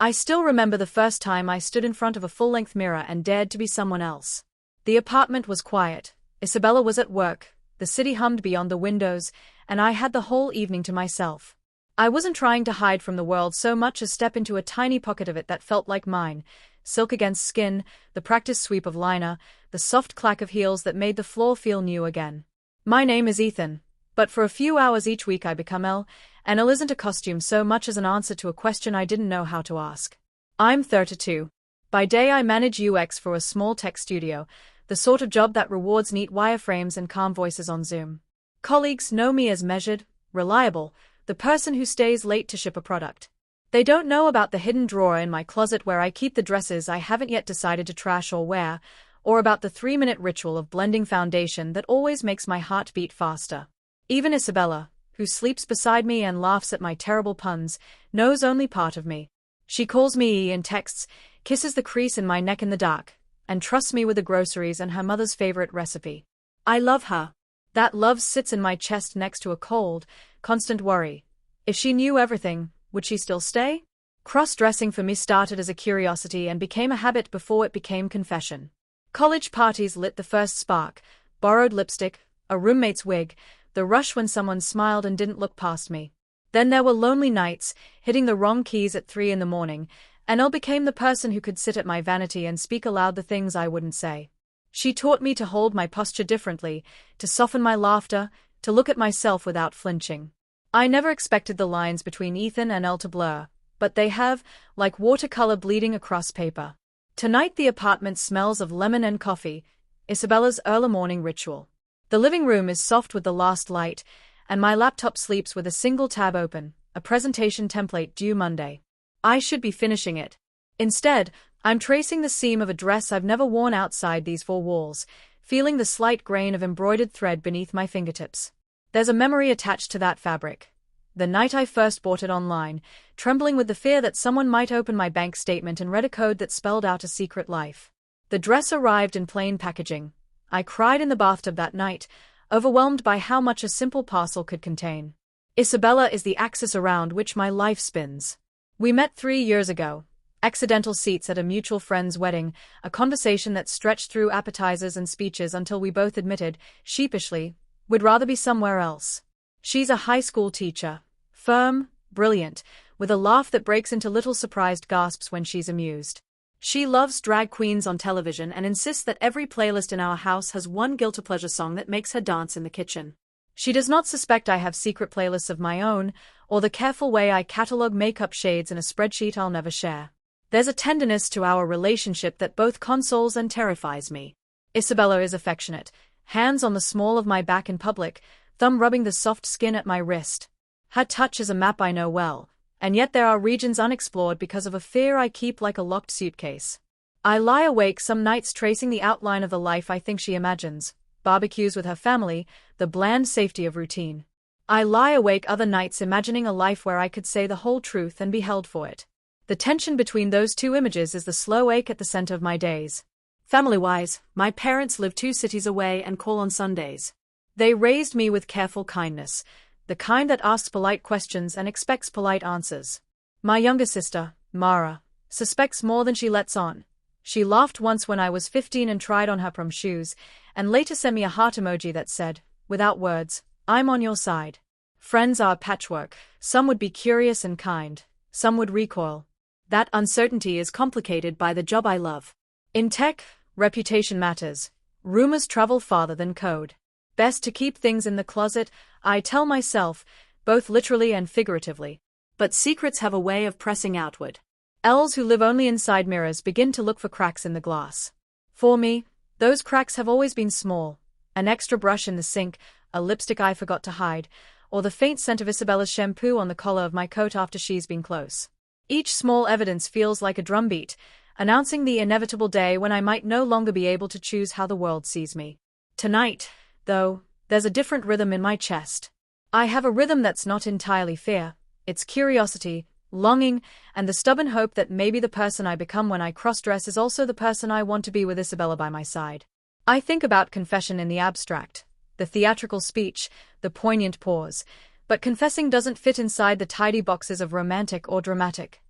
I still remember the first time I stood in front of a full-length mirror and dared to be someone else. The apartment was quiet, Isabella was at work, the city hummed beyond the windows, and I had the whole evening to myself. I wasn't trying to hide from the world so much as step into a tiny pocket of it that felt like mine, silk against skin, the practiced sweep of liner, the soft clack of heels that made the floor feel new again. My name is Ethan, but for a few hours each week I become Elle, and Elle isn't a costume so much as an answer to a question I didn't know how to ask. I'm 32. By day I manage UX for a small tech studio, the sort of job that rewards neat wireframes and calm voices on Zoom. Colleagues know me as measured, reliable, the person who stays late to ship a product. They don't know about the hidden drawer in my closet where I keep the dresses I haven't yet decided to trash or wear, or about the 3-minute ritual of blending foundation that always makes my heart beat faster. Even Isabella, who sleeps beside me and laughs at my terrible puns, knows only part of me. She calls me E in texts, kisses the crease in my neck in the dark, and trusts me with the groceries and her mother's favorite recipe. I love her. That love sits in my chest next to a cold, constant worry. If she knew everything, would she still stay? Cross-dressing for me started as a curiosity and became a habit before it became confession. College parties lit the first spark, borrowed lipstick, a roommate's wig, the rush when someone smiled and didn't look past me. Then there were lonely nights, hitting the wrong keys at 3 in the morning, and Elle became the person who could sit at my vanity and speak aloud the things I wouldn't say. She taught me to hold my posture differently, to soften my laughter, to look at myself without flinching. I never expected the lines between Ethan and Elle to blur, but they have, like watercolor bleeding across paper. Tonight the apartment smells of lemon and coffee, Isabella's early morning ritual. The living room is soft with the last light, and my laptop sleeps with a single tab open, a presentation template due Monday. I should be finishing it. Instead, I'm tracing the seam of a dress I've never worn outside these 4 walls, feeling the slight grain of embroidered thread beneath my fingertips. There's a memory attached to that fabric. The night I first bought it online, trembling with the fear that someone might open my bank statement and read a code that spelled out a secret life. The dress arrived in plain packaging. I cried in the bathtub that night, overwhelmed by how much a simple parcel could contain. Isabella is the axis around which my life spins. We met 3 years ago. Accidental seats at a mutual friend's wedding, a conversation that stretched through appetizers and speeches until we both admitted, sheepishly, we'd rather be somewhere else. She's a high school teacher, firm, brilliant, with a laugh that breaks into little surprised gasps when she's amused. She loves drag queens on television and insists that every playlist in our house has one guilty pleasure song that makes her dance in the kitchen. She does not suspect I have secret playlists of my own, or the careful way I catalog makeup shades in a spreadsheet I'll never share. There's a tenderness to our relationship that both consoles and terrifies me. Isabella is affectionate, hands on the small of my back in public, thumb rubbing the soft skin at my wrist. Her touch is a map I know well, and yet there are regions unexplored because of a fear I keep like a locked suitcase. I lie awake some nights tracing the outline of the life I think she imagines, barbecues with her family, the bland safety of routine. I lie awake other nights imagining a life where I could say the whole truth and be held for it. The tension between those 2 images is the slow ache at the center of my days. Family-wise, my parents live 2 cities away and call on Sundays. They raised me with careful kindness, the kind that asks polite questions and expects polite answers. My younger sister, Mara, suspects more than she lets on. She laughed once when I was 15 and tried on her prom shoes, and later sent me a heart emoji that said, without words, I'm on your side. Friends are a patchwork, some would be curious and kind, some would recoil. That uncertainty is complicated by the job I love. In tech, reputation matters. Rumors travel farther than code. Best to keep things in the closet, I tell myself, both literally and figuratively. But secrets have a way of pressing outward. Elves who live only inside mirrors begin to look for cracks in the glass. For me, those cracks have always been small. An extra brush in the sink, a lipstick I forgot to hide, or the faint scent of Isabella's shampoo on the collar of my coat after she's been close. Each small evidence feels like a drumbeat, announcing the inevitable day when I might no longer be able to choose how the world sees me. Tonight, though, there's a different rhythm in my chest. I have a rhythm that's not entirely fear, it's curiosity, longing, and the stubborn hope that maybe the person I become when I cross-dress is also the person I want to be with Isabella by my side. I think about confession in the abstract, the theatrical speech, the poignant pause, but confessing doesn't fit inside the tidy boxes of romantic or dramatic.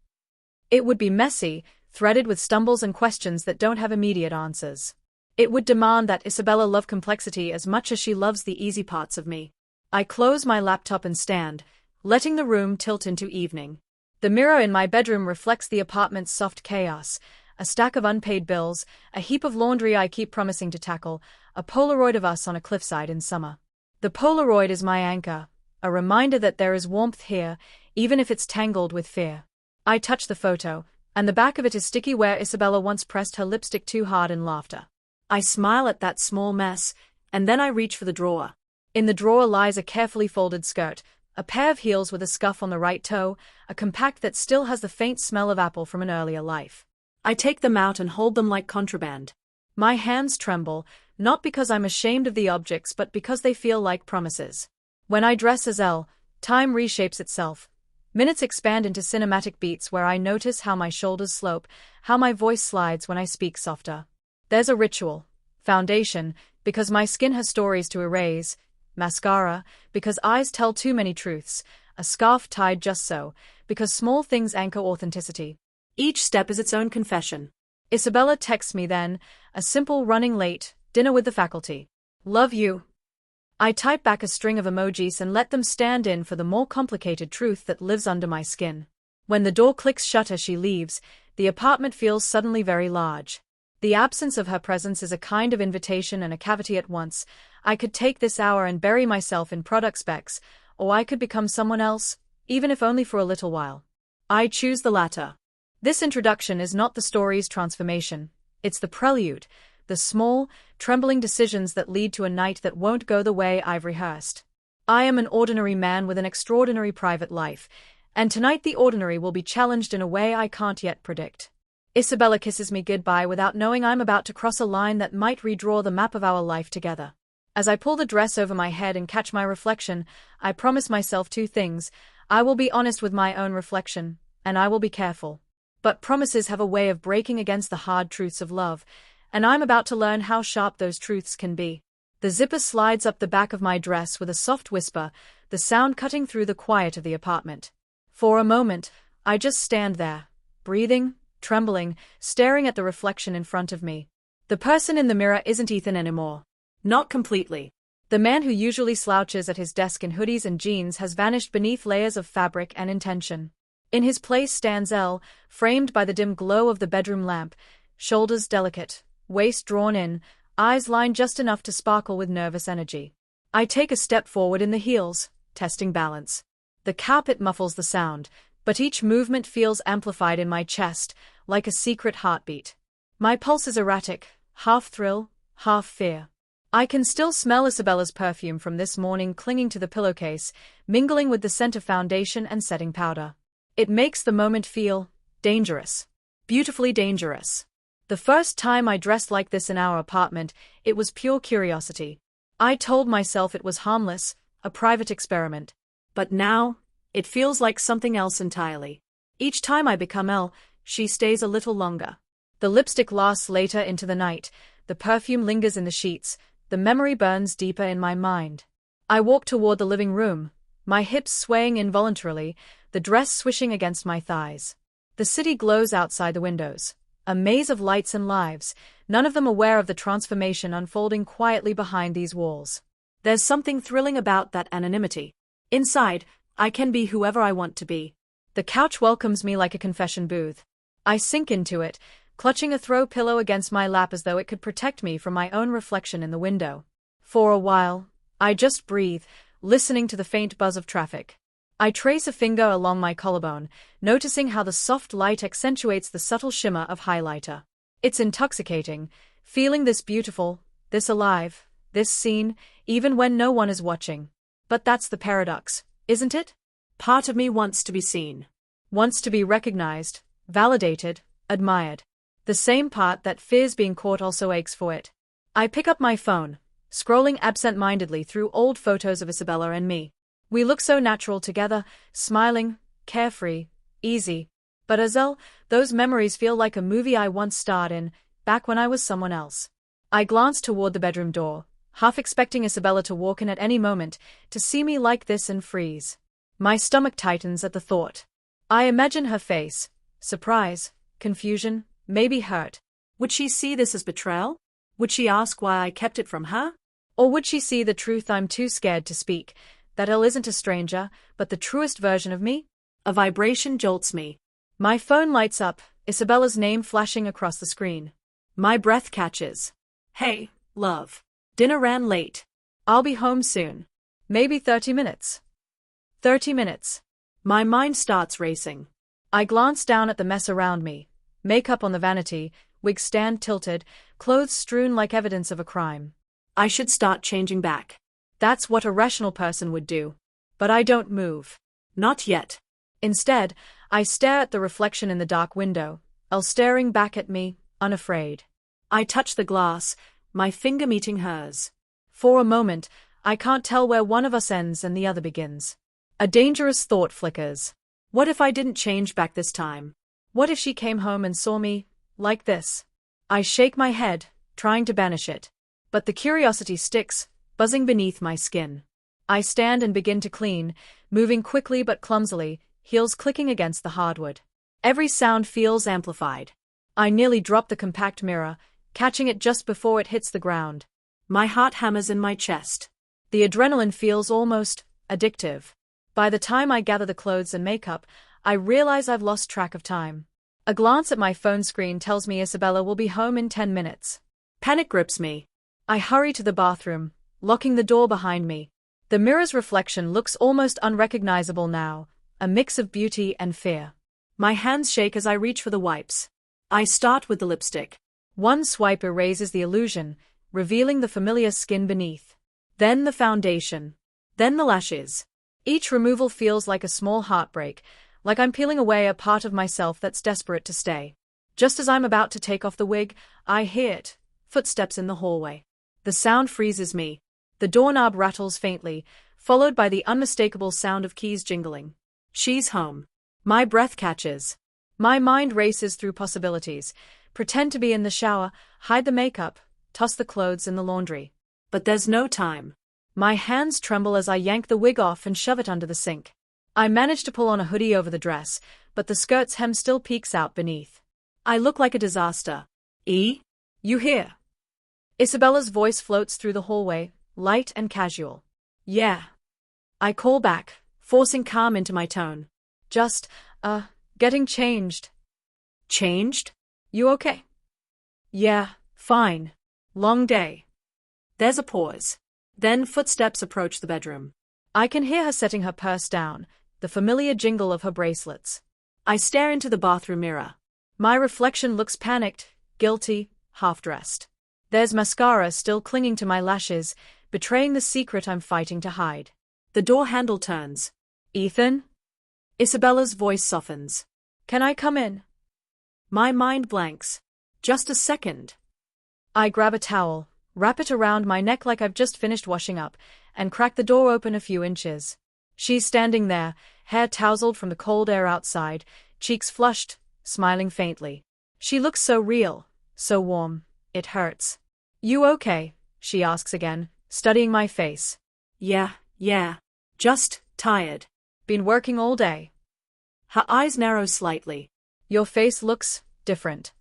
It would be messy, threaded with stumbles and questions that don't have immediate answers. It would demand that Isabella love complexity as much as she loves the easy parts of me. I close my laptop and stand, letting the room tilt into evening. The mirror in my bedroom reflects the apartment's soft chaos, a stack of unpaid bills, a heap of laundry I keep promising to tackle, a Polaroid of us on a cliffside in summer. The Polaroid is my anchor, a reminder that there is warmth here, even if it's tangled with fear. I touch the photo, and the back of it is sticky where Isabella once pressed her lipstick too hard in laughter. I smile at that small mess, and then I reach for the drawer. In the drawer lies a carefully folded skirt, a pair of heels with a scuff on the right toe, a compact that still has the faint smell of apple from an earlier life. I take them out and hold them like contraband. My hands tremble, not because I'm ashamed of the objects but because they feel like promises. When I dress as Elle, time reshapes itself. Minutes expand into cinematic beats where I notice how my shoulders slope, how my voice slides when I speak softer. There's a ritual. Foundation, because my skin has stories to erase. Mascara, because eyes tell too many truths. A scarf tied just so, because small things anchor authenticity. Each step is its own confession. Isabella texts me then, a simple running late, dinner with the faculty. Love you. I type back a string of emojis and let them stand in for the more complicated truth that lives under my skin. When the door clicks shut as she leaves, the apartment feels suddenly very large. The absence of her presence is a kind of invitation and a cavity at once. I could take this hour and bury myself in product specs, or I could become someone else, even if only for a little while. I choose the latter. This introduction is not the story's transformation. It's the prelude, the small, trembling decisions that lead to a night that won't go the way I've rehearsed. I am an ordinary man with an extraordinary private life, and tonight the ordinary will be challenged in a way I can't yet predict. Isabella kisses me goodbye without knowing I'm about to cross a line that might redraw the map of our life together. As I pull the dress over my head and catch my reflection, I promise myself two things. I will be honest with my own reflection, and I will be careful. But promises have a way of breaking against the hard truths of love, and I'm about to learn how sharp those truths can be. The zipper slides up the back of my dress with a soft whisper, the sound cutting through the quiet of the apartment. For a moment, I just stand there, breathing, trembling, staring at the reflection in front of me. The person in the mirror isn't Ethan anymore. Not completely. The man who usually slouches at his desk in hoodies and jeans has vanished beneath layers of fabric and intention. In his place stands Elle, framed by the dim glow of the bedroom lamp, shoulders delicate, waist drawn in, eyes lined just enough to sparkle with nervous energy. I take a step forward in the heels, testing balance. The carpet muffles the sound, but each movement feels amplified in my chest, like a secret heartbeat. My pulse is erratic, half thrill, half fear. I can still smell Isabella's perfume from this morning clinging to the pillowcase, mingling with the scent of foundation and setting powder. It makes the moment feel dangerous. Beautifully dangerous. The first time I dressed like this in our apartment, it was pure curiosity. I told myself it was harmless, a private experiment. But now, it feels like something else entirely. Each time I become Elle, she stays a little longer. The lipstick lasts later into the night, the perfume lingers in the sheets, the memory burns deeper in my mind. I walk toward the living room, my hips swaying involuntarily, the dress swishing against my thighs. The city glows outside the windows, a maze of lights and lives, none of them aware of the transformation unfolding quietly behind these walls. There's something thrilling about that anonymity. Inside, I can be whoever I want to be. The couch welcomes me like a confession booth. I sink into it, clutching a throw pillow against my lap as though it could protect me from my own reflection in the window. For a while, I just breathe, listening to the faint buzz of traffic. I trace a finger along my collarbone, noticing how the soft light accentuates the subtle shimmer of highlighter. It's intoxicating, feeling this beautiful, this alive, this seen, even when no one is watching. But that's the paradox, isn't it? Part of me wants to be seen. Wants to be recognized, validated, admired. The same part that fears being caught also aches for it. I pick up my phone, scrolling absent-mindedly through old photos of Isabella and me. We look so natural together, smiling, carefree, easy. But as Elle, those memories feel like a movie I once starred in, back when I was someone else. I glance toward the bedroom door, half expecting Isabella to walk in at any moment, to see me like this and freeze. My stomach tightens at the thought. I imagine her face, Surprise, confusion, maybe hurt. Would she see this as betrayal? Would she ask why I kept it from her? Or would she see the truth I'm too scared to speak, that Elle isn't a stranger, but the truest version of me? A vibration jolts me. My phone lights up, Isabella's name flashing across the screen. My breath catches. Hey, love. Dinner ran late. I'll be home soon. Maybe 30 minutes. 30 minutes. My mind starts racing. I glance down at the mess around me. Makeup on the vanity, wig stand tilted, clothes strewn like evidence of a crime. I should start changing back. That's what a rational person would do. But I don't move. Not yet. Instead, I stare at the reflection in the dark window, Elle staring back at me, unafraid. I touch the glass, my finger meeting hers. For a moment, I can't tell where one of us ends and the other begins. A dangerous thought flickers. What if I didn't change back this time? What if she came home and saw me, like this? I shake my head, trying to banish it. But the curiosity sticks, buzzing beneath my skin. I stand and begin to clean, moving quickly but clumsily, heels clicking against the hardwood. Every sound feels amplified. I nearly drop the compact mirror, catching it just before it hits the ground. My heart hammers in my chest. The adrenaline feels almost addictive. By the time I gather the clothes and makeup, I realize I've lost track of time. A glance at my phone screen tells me Isabella will be home in 10 minutes. Panic grips me. I hurry to the bathroom, locking the door behind me. The mirror's reflection looks almost unrecognizable now, a mix of beauty and fear. My hands shake as I reach for the wipes. I start with the lipstick. One swipe erases the illusion, revealing the familiar skin beneath. Then the foundation. Then the lashes. Each removal feels like a small heartbreak, like I'm peeling away a part of myself that's desperate to stay. Just as I'm about to take off the wig, I hear it. Footsteps in the hallway. The sound freezes me. The doorknob rattles faintly, followed by the unmistakable sound of keys jingling. She's home. My breath catches. My mind races through possibilities. Pretend to be in the shower, hide the makeup, toss the clothes in the laundry. But there's no time. My hands tremble as I yank the wig off and shove it under the sink. I manage to pull on a hoodie over the dress, but the skirt's hem still peeks out beneath. I look like a disaster. E? You hear? Isabella's voice floats through the hallway, light and casual. Yeah. I call back, forcing calm into my tone. Just, getting changed. Changed? You okay? Yeah, fine. Long day. There's a pause. Then footsteps approach the bedroom. I can hear her setting her purse down, the familiar jingle of her bracelets. I stare into the bathroom mirror. My reflection looks panicked, guilty, half-dressed. There's mascara still clinging to my lashes, betraying the secret I'm fighting to hide. The door handle turns. Ethan? Isabella's voice softens. Can I come in? My mind blanks. Just a second. I grab a towel, wrap it around my neck like I've just finished washing up, and crack the door open a few inches. She's standing there, hair tousled from the cold air outside, cheeks flushed, smiling faintly. She looks so real, so warm, it hurts. You okay? She asks again, studying my face. Yeah. Just tired. Been working all day. Her eyes narrow slightly. Your face looks different.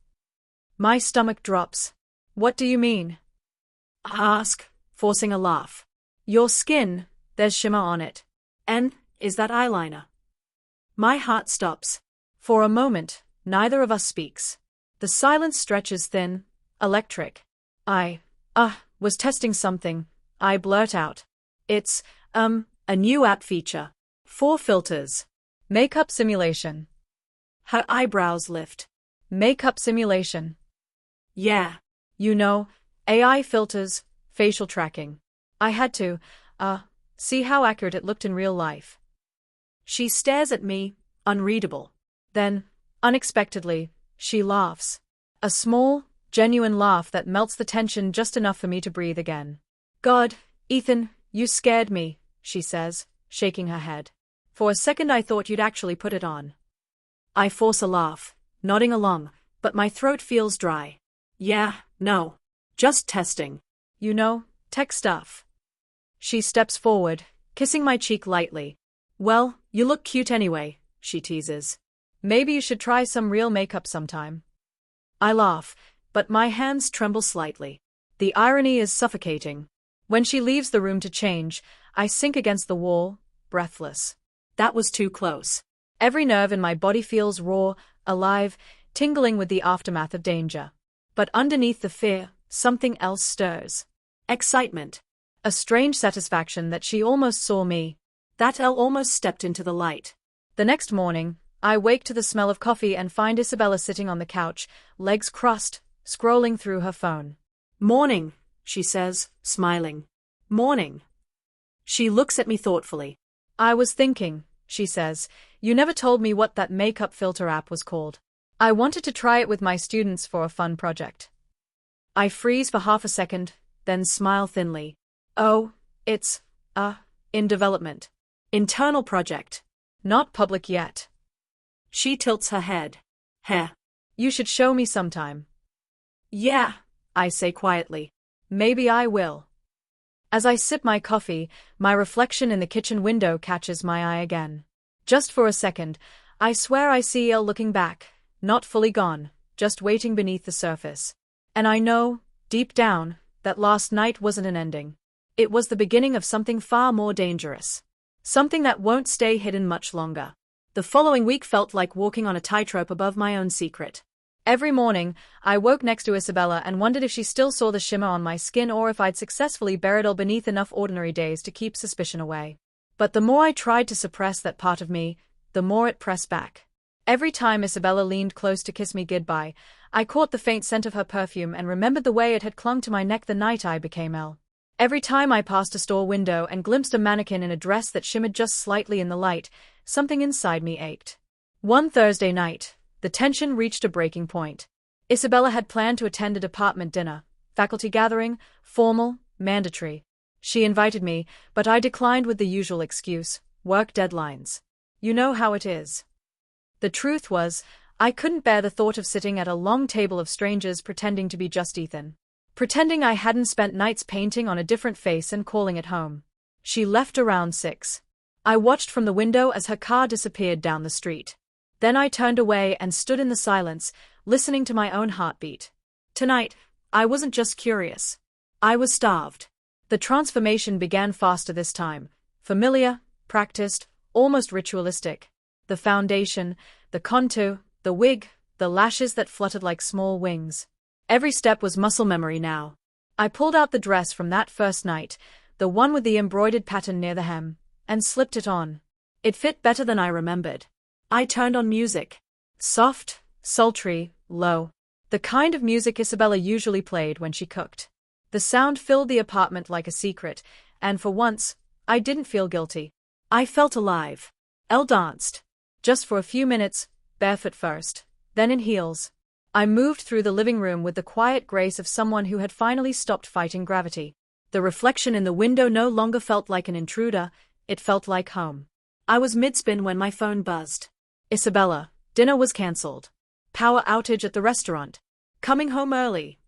My stomach drops. What do you mean? I ask, forcing a laugh. Your skin, there's shimmer on it. And, is that eyeliner? My heart stops. For a moment, neither of us speaks. The silence stretches thin, electric. I was testing something. I blurt out. It's, a new app feature. 4 filters. Makeup simulation. Her eyebrows lift. Makeup simulation. Yeah. You know, AI filters, facial tracking. I had to, see how accurate it looked in real life. She stares at me, unreadable. Then, unexpectedly, she laughs. A small, genuine laugh that melts the tension just enough for me to breathe again. God, Ethan, you scared me, she says, shaking her head. For a second I thought you'd actually put it on. I force a laugh, nodding along, but my throat feels dry. Yeah, no. Just testing. You know, tech stuff. She steps forward, kissing my cheek lightly. Well, you look cute anyway, she teases. Maybe you should try some real makeup sometime. I laugh, but my hands tremble slightly. The irony is suffocating. When she leaves the room to change, I sink against the wall, breathless. That was too close. Every nerve in my body feels raw, alive, tingling with the aftermath of danger. But underneath the fear, something else stirs. Excitement. A strange satisfaction that she almost saw me. That Elle almost stepped into the light. The next morning, I wake to the smell of coffee and find Isabella sitting on the couch, legs crossed, scrolling through her phone. Morning, she says, smiling. Morning. She looks at me thoughtfully. I was thinking, she says, you never told me what that makeup filter app was called. I wanted to try it with my students for a fun project. I freeze for half a second, then smile thinly. Oh, it's, in development. Internal project. Not public yet. She tilts her head. Heh. You should show me sometime. Yeah, I say quietly. Maybe I will. As I sip my coffee, my reflection in the kitchen window catches my eye again. Just for a second, I swear I see Elle looking back, not fully gone, just waiting beneath the surface. And I know, deep down, that last night wasn't an ending. It was the beginning of something far more dangerous. Something that won't stay hidden much longer. The following week felt like walking on a tightrope above my own secret. Every morning, I woke next to Isabella and wondered if she still saw the shimmer on my skin or if I'd successfully buried it beneath enough ordinary days to keep suspicion away. But the more I tried to suppress that part of me, the more it pressed back. Every time Isabella leaned close to kiss me goodbye, I caught the faint scent of her perfume and remembered the way it had clung to my neck the night I became Elle. Every time I passed a store window and glimpsed a mannequin in a dress that shimmered just slightly in the light, something inside me ached. One Thursday night, the tension reached a breaking point. Isabella had planned to attend a department dinner, faculty gathering, formal, mandatory. She invited me, but I declined with the usual excuse, work deadlines. You know how it is. The truth was, I couldn't bear the thought of sitting at a long table of strangers pretending to be just Ethan. Pretending I hadn't spent nights painting on a different face and calling it home. She left around 6. I watched from the window as her car disappeared down the street. Then I turned away and stood in the silence, listening to my own heartbeat. Tonight, I wasn't just curious. I was starved. The transformation began faster this time. Familiar, practiced, almost ritualistic. The foundation, the contour, the wig, the lashes that fluttered like small wings. Every step was muscle memory now. I pulled out the dress from that first night, the one with the embroidered pattern near the hem, and slipped it on. It fit better than I remembered. I turned on music. Soft, sultry, low. The kind of music Isabella usually played when she cooked. The sound filled the apartment like a secret, and for once, I didn't feel guilty. I felt alive. Elle danced. Just for a few minutes, barefoot first, then in heels. I moved through the living room with the quiet grace of someone who had finally stopped fighting gravity. The reflection in the window no longer felt like an intruder, it felt like home. I was mid-spin when my phone buzzed. Isabella, dinner was cancelled. Power outage at the restaurant. Coming home early.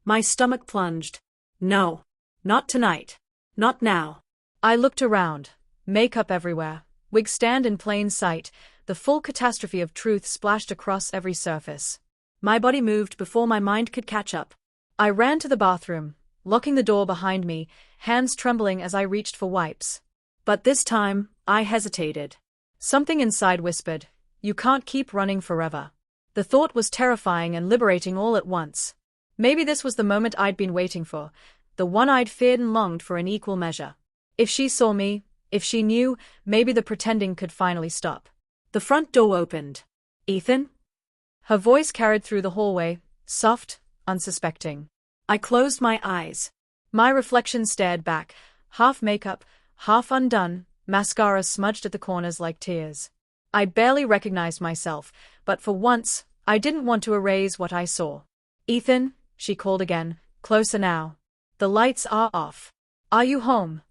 My stomach plunged. No. Not tonight. Not now. I looked around. Makeup everywhere. Wig stand in plain sight. The full catastrophe of truth splashed across every surface. My body moved before my mind could catch up. I ran to the bathroom, locking the door behind me, hands trembling as I reached for wipes. But this time, I hesitated. Something inside whispered, "You can't keep running forever." The thought was terrifying and liberating all at once. Maybe this was the moment I'd been waiting for, the one I'd feared and longed for in equal measure. If she saw me, if she knew, maybe the pretending could finally stop. The front door opened. "Ethan?" Her voice carried through the hallway, soft, unsuspecting. I closed my eyes. My reflection stared back, half makeup, half undone, mascara smudged at the corners like tears. I barely recognized myself, but for once, I didn't want to erase what I saw. "Ethan," she called again, closer now. "The lights are off. Are you home?"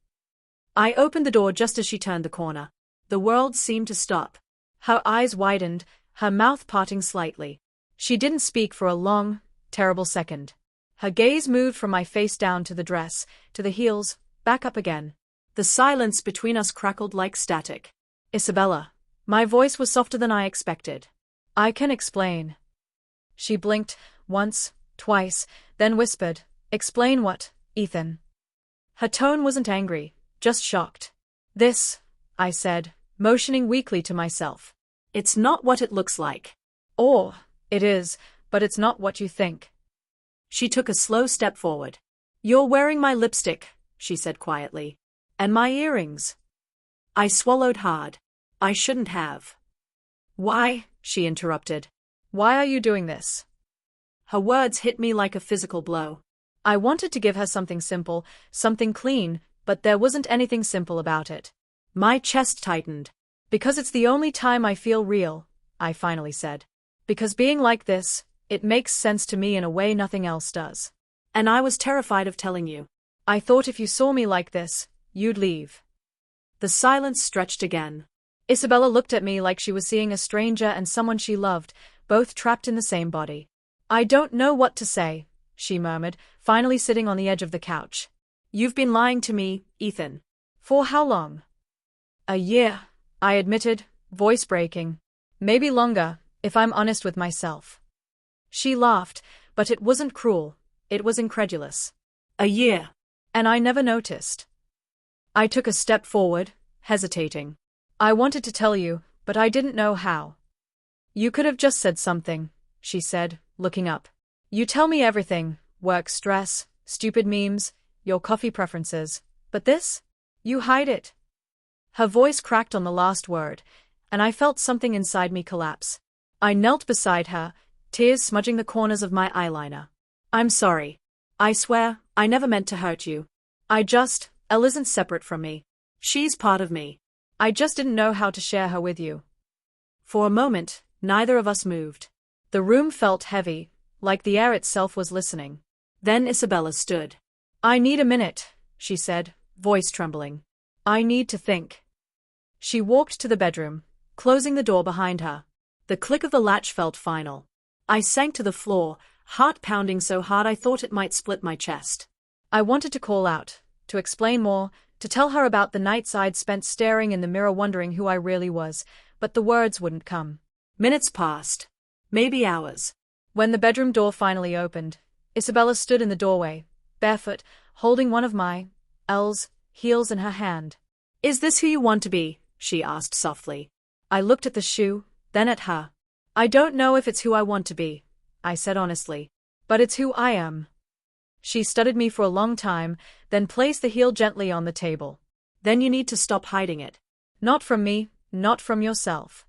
I opened the door just as she turned the corner. The world seemed to stop. Her eyes widened, her mouth parting slightly. She didn't speak for a long, terrible second. Her gaze moved from my face down to the dress, to the heels, back up again. The silence between us crackled like static. "Isabella." My voice was softer than I expected. I can explain. She blinked, once, twice, then whispered, "Explain what, Ethan?" Her tone wasn't angry, just shocked. "This," I said, motioning weakly to myself. "It's not what it looks like." "Or, it is, but it's not what you think." She took a slow step forward. "You're wearing my lipstick," she said quietly. "And my earrings." I swallowed hard. I shouldn't have. "Why?" she interrupted. "Why are you doing this?" Her words hit me like a physical blow. I wanted to give her something simple, something clean, but there wasn't anything simple about it. My chest tightened. "Because it's the only time I feel real," I finally said. "Because being like this, it makes sense to me in a way nothing else does." And I was terrified of telling you. "I thought if you saw me like this, you'd leave." The silence stretched again. Isabella looked at me like she was seeing a stranger and someone she loved, both trapped in the same body. "I don't know what to say," she murmured, finally sitting on the edge of the couch. "You've been lying to me, Ethan." "For how long?" "A year," I admitted, voice breaking. "Maybe longer, if I'm honest with myself." She laughed, but it wasn't cruel, it was incredulous. "A year." And I never noticed. I took a step forward, hesitating. "I wanted to tell you, but I didn't know how." "You could have just said something," she said, looking up. "You tell me everything, work stress, stupid memes, your coffee preferences. But this? You hide it." Her voice cracked on the last word, and I felt something inside me collapse. I knelt beside her, tears smudging the corners of my eyeliner. "I'm sorry. I swear, I never meant to hurt you. Elle isn't separate from me. She's part of me. I just didn't know how to share her with you." For a moment, neither of us moved. The room felt heavy, like the air itself was listening. Then Isabella stood. "I need a minute," she said, voice trembling. "I need to think." She walked to the bedroom, closing the door behind her. The click of the latch felt final. I sank to the floor, heart pounding so hard I thought it might split my chest. I wanted to call out, to explain more, to tell her about the nights I'd spent staring in the mirror wondering who I really was, but the words wouldn't come. Minutes passed. Maybe hours. When the bedroom door finally opened, Isabella stood in the doorway, barefoot, holding one of my L's heels in her hand. "Is this who you want to be?" she asked softly. I looked at the shoe, then at her. "I don't know if it's who I want to be," I said honestly. "But it's who I am." She studied me for a long time, then placed the heel gently on the table. "Then you need to stop hiding it." "Not from me, not from yourself."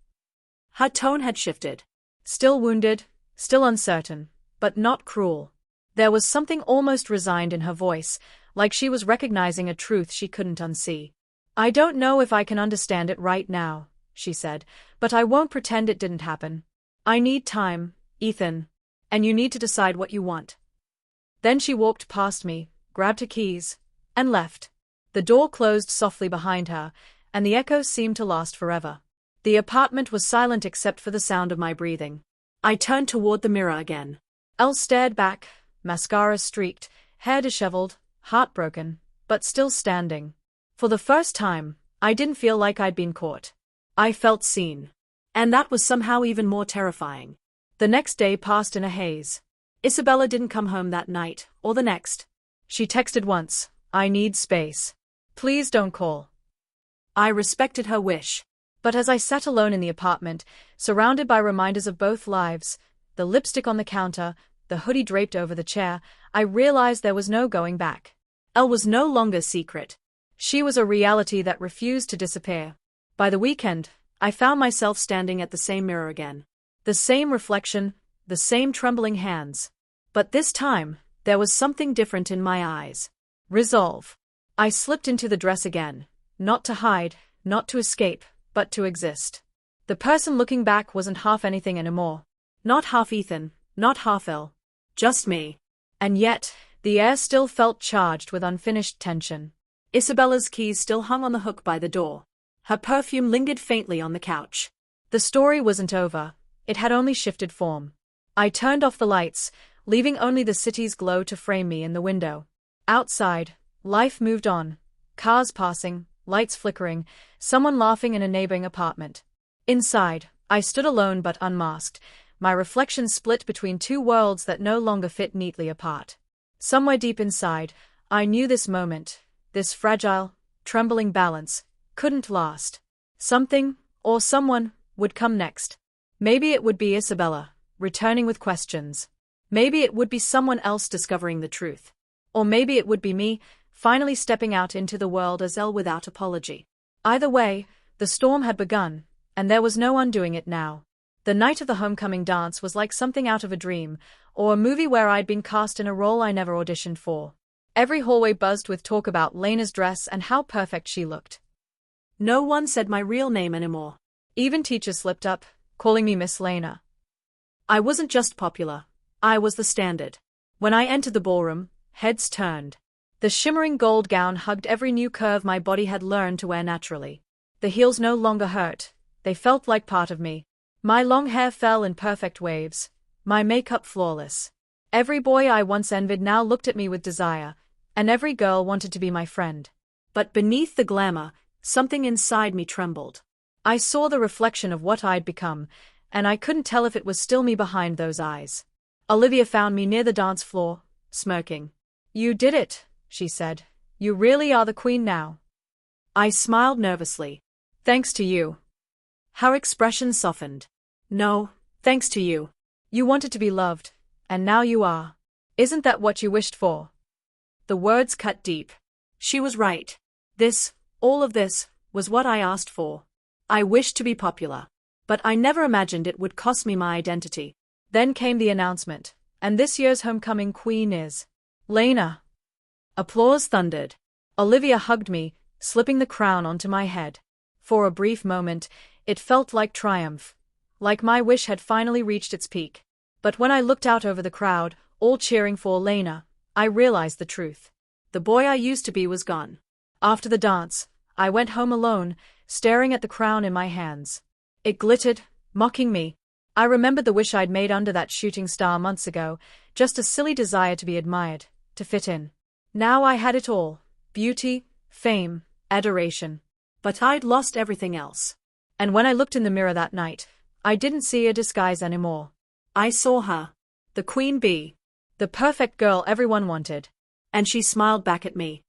Her tone had shifted. Still wounded, still uncertain, but not cruel. There was something almost resigned in her voice, like she was recognizing a truth she couldn't unsee. "I don't know if I can understand it right now," she said, "but I won't pretend it didn't happen. I need time, Ethan. And you need to decide what you want." Then she walked past me, grabbed her keys, and left. The door closed softly behind her, and the echoes seemed to last forever. The apartment was silent except for the sound of my breathing. I turned toward the mirror again. Elle stared back, mascara streaked, hair disheveled, heartbroken, but still standing. For the first time, I didn't feel like I'd been caught. I felt seen. And that was somehow even more terrifying. The next day passed in a haze. Isabella didn't come home that night, or the next. She texted once, "I need space. Please don't call." I respected her wish. But as I sat alone in the apartment, surrounded by reminders of both lives, the lipstick on the counter, the hoodie draped over the chair, I realized there was no going back. Elle was no longer secret. She was a reality that refused to disappear. By the weekend, I found myself standing at the same mirror again. The same reflection, the same trembling hands. But this time, there was something different in my eyes. Resolve. I slipped into the dress again, not to hide, not to escape, but to exist. The person looking back wasn't half anything anymore. Not half Ethan, not half Elle. Just me. And yet, the air still felt charged with unfinished tension. Isabella's keys still hung on the hook by the door. Her perfume lingered faintly on the couch. The story wasn't over, it had only shifted form. I turned off the lights, leaving only the city's glow to frame me in the window. Outside, life moved on. Cars passing, lights flickering, someone laughing in a neighboring apartment. Inside, I stood alone but unmasked, my reflection split between two worlds that no longer fit neatly apart. Somewhere deep inside, I knew this moment, this fragile, trembling balance, couldn't last. Something, or someone, would come next. Maybe it would be Isabella, returning with questions. Maybe it would be someone else discovering the truth. Or maybe it would be me, finally stepping out into the world as Elle without apology. Either way, the storm had begun, and there was no undoing it now. The night of the homecoming dance was like something out of a dream, or a movie where I'd been cast in a role I never auditioned for. Every hallway buzzed with talk about Lena's dress and how perfect she looked. No one said my real name anymore. Even teachers slipped up, calling me Miss Lena. I wasn't just popular, I was the standard. When I entered the ballroom, heads turned. The shimmering gold gown hugged every new curve my body had learned to wear naturally. The heels no longer hurt, they felt like part of me. My long hair fell in perfect waves, my makeup flawless. Every boy I once envied now looked at me with desire, and every girl wanted to be my friend. But beneath the glamour, something inside me trembled. I saw the reflection of what I'd become, and I couldn't tell if it was still me behind those eyes. Olivia found me near the dance floor, smirking. "You did it," she said. "You really are the queen now." I smiled nervously. "Thanks to you." Her expression softened. "No, thanks to you. You wanted to be loved, and now you are. Isn't that what you wished for?" The words cut deep. She was right. All of this, was what I asked for. I wished to be popular. But I never imagined it would cost me my identity. Then came the announcement, and this year's homecoming queen is Lena. Applause thundered. Olivia hugged me, slipping the crown onto my head. For a brief moment, it felt like triumph, like my wish had finally reached its peak. But when I looked out over the crowd, all cheering for Lena, I realized the truth. The boy I used to be was gone. After the dance, I went home alone, staring at the crown in my hands. It glittered, mocking me. I remembered the wish I'd made under that shooting star months ago, just a silly desire to be admired, to fit in. Now I had it all: beauty, fame, adoration. But I'd lost everything else. And when I looked in the mirror that night, I didn't see a disguise anymore. I saw her. The queen bee. The perfect girl everyone wanted. And she smiled back at me.